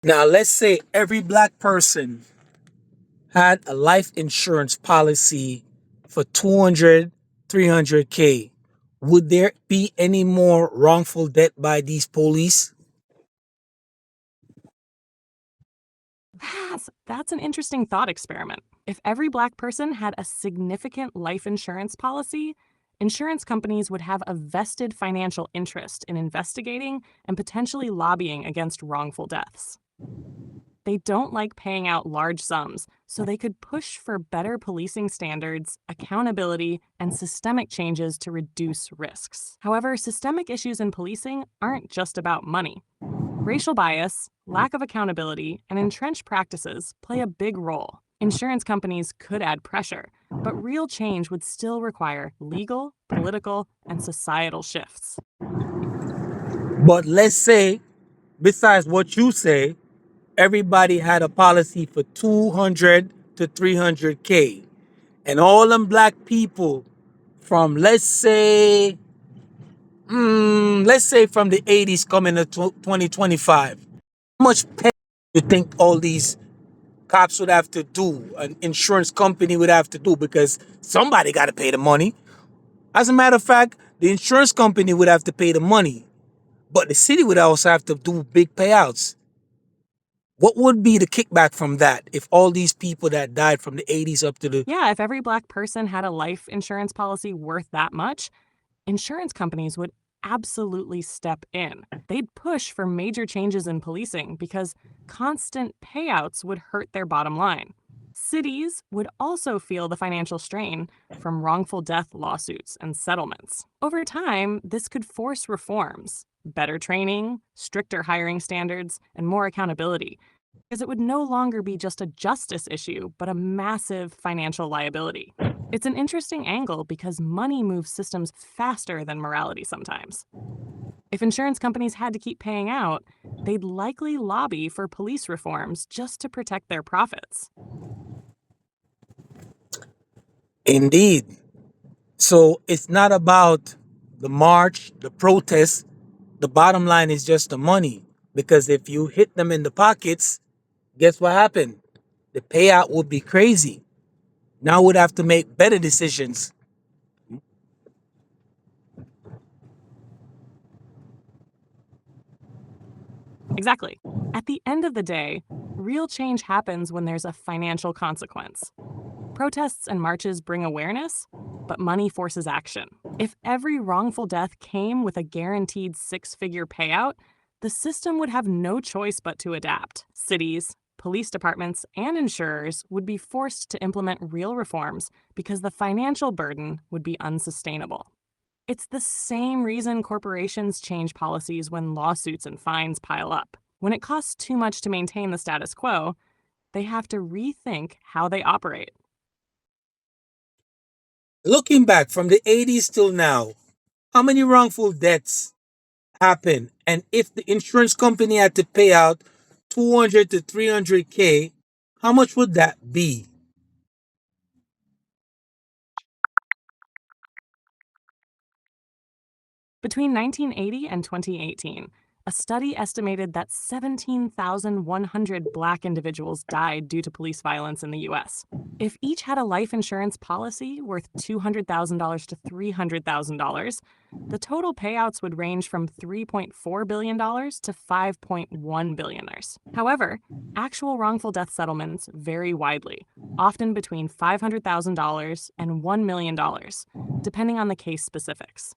Now, let's say every black person had a life insurance policy for 200, 300K. Would there be any more wrongful death by these police? That's an interesting thought experiment. If every Black person had a significant life insurance policy, insurance companies would have a vested financial interest in investigating and potentially lobbying against wrongful deaths. They don't like paying out large sums, so they could push for better policing standards, accountability, and systemic changes to reduce risks. However, systemic issues in policing aren't just about money. Racial bias, lack of accountability, and entrenched practices play a big role. Insurance companies could add pressure, but real change would still require legal, political, and societal shifts. But let's say, besides what you say, everybody had a policy for 200 to 300K. And all them black people from, let's say from the 80s coming to 2025, how much pay do you think all these cops would have to do, an insurance company would have to do? Because somebody got to pay the money. As a matter of fact, the insurance company would have to pay the money, but the city would also have to do big payouts. What would be the kickback from that if all these people that died from the 80s up to the... Yeah, if every Black person had a life insurance policy worth that much, insurance companies would absolutely step in. They'd push for major changes in policing because constant payouts would hurt their bottom line. Cities would also feel the financial strain from wrongful death lawsuits and settlements. Over time, this could force reforms, better training, stricter hiring standards, and more accountability, because it would no longer be just a justice issue, but a massive financial liability. It's an interesting angle because money moves systems faster than morality sometimes. If insurance companies had to keep paying out, they'd likely lobby for police reforms just to protect their profits. Indeed. So it's not about the march, the protest. The bottom line is just the money. Because if you hit them in the pockets, guess what happened? The payout would be crazy. Now we'd have to make better decisions. Exactly. At the end of the day, real change happens when there's a financial consequence. Protests and marches bring awareness, but money forces action. If every wrongful death came with a guaranteed six-figure payout, the system would have no choice but to adapt. Cities, police departments, and insurers would be forced to implement real reforms because the financial burden would be unsustainable. It's the same reason corporations change policies when lawsuits and fines pile up. When it costs too much to maintain the status quo, they have to rethink how they operate. Looking back from the 80s till now, how many wrongful deaths happened? And if the insurance company had to pay out 200 to 300K, how much would that be? Between 1980 and 2018, a study estimated that 17,100 Black individuals died due to police violence in the US. If each had a life insurance policy worth $200,000 to $300,000, the total payouts would range from $3.4 billion to $5.1 billion. However, actual wrongful death settlements vary widely, often between $500,000 and $1 million, depending on the case specifics.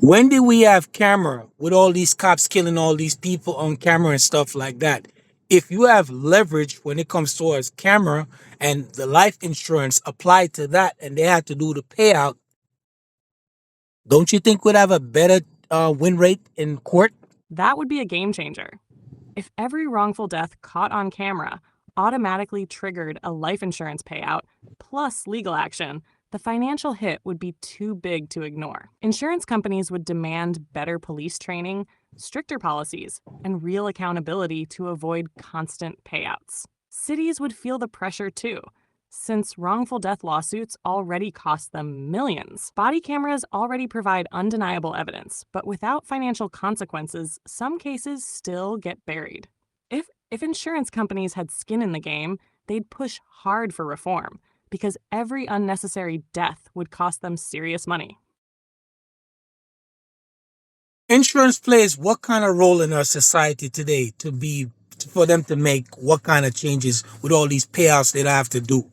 When did we have camera with all these cops killing all these people on camera and stuff like that? If you have leverage when it comes towards camera and the life insurance applied to that and they had to do the payout, don't you think we'd have a better win rate in court? That would be a game changer. If every wrongful death caught on camera automatically triggered a life insurance payout plus legal action, the financial hit would be too big to ignore. Insurance companies would demand better police training, stricter policies, and real accountability to avoid constant payouts. Cities would feel the pressure too. since wrongful death lawsuits already cost them millions. Body cameras already provide undeniable evidence, but without financial consequences, some cases still get buried. If insurance companies had skin in the game, they'd push hard for reform, because every unnecessary death would cost them serious money. Insurance plays what kind of role in our society today for them to make what kind of changes with all these payouts that I have to do?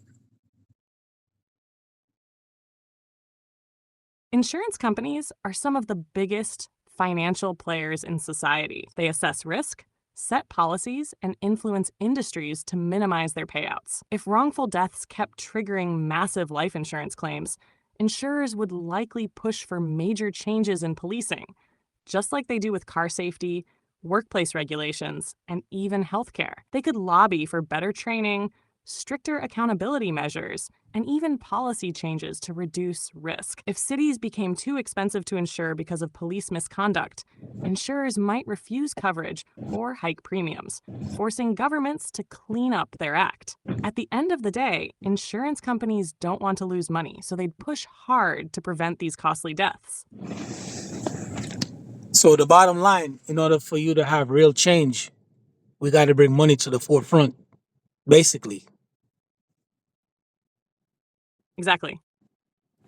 Insurance companies are some of the biggest financial players in society. They assess risk, set policies, and influence industries to minimize their payouts. If wrongful deaths kept triggering massive life insurance claims, insurers would likely push for major changes in policing, just like they do with car safety, workplace regulations, and even healthcare. They could lobby for better training, stricter accountability measures, and even policy changes to reduce risk. If cities became too expensive to insure because of police misconduct, insurers might refuse coverage or hike premiums, forcing governments to clean up their act. At the end of the day, insurance companies don't want to lose money, so they'd push hard to prevent these costly deaths. So the bottom line, in order for you to have real change, we got to bring money to the forefront, basically. Exactly.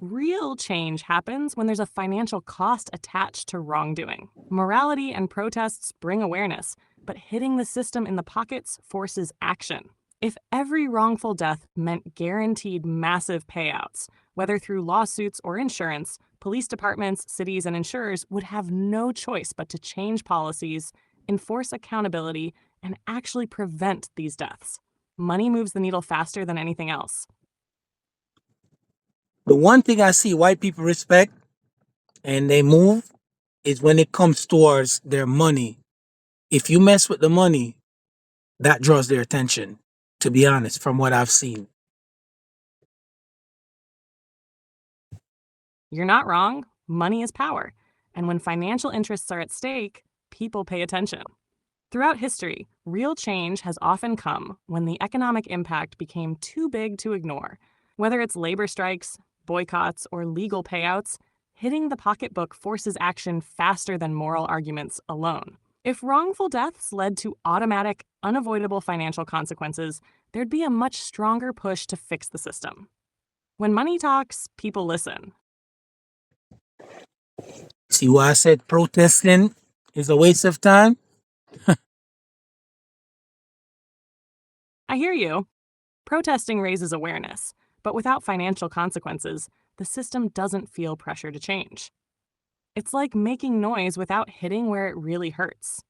Real change happens when there's a financial cost attached to wrongdoing. Morality and protests bring awareness, but hitting the system in the pockets forces action. If every wrongful death meant guaranteed massive payouts, whether through lawsuits or insurance, police departments, cities, and insurers would have no choice but to change policies, enforce accountability, and actually prevent these deaths. Money moves the needle faster than anything else. The one thing I see white people respect and they move is when it comes towards their money. If you mess with the money, that draws their attention, to be honest, from what I've seen. You're not wrong. Money is power. And when financial interests are at stake, people pay attention. Throughout history, real change has often come when the economic impact became too big to ignore. Whether it's labor strikes, boycotts, or legal payouts, hitting the pocketbook forces action faster than moral arguments alone. If wrongful deaths led to automatic, unavoidable financial consequences, there'd be a much stronger push to fix the system. When money talks, people listen. See why I said protesting is a waste of time? I hear you. Protesting raises awareness, but without financial consequences, the system doesn't feel pressure to change. It's like making noise without hitting where it really hurts.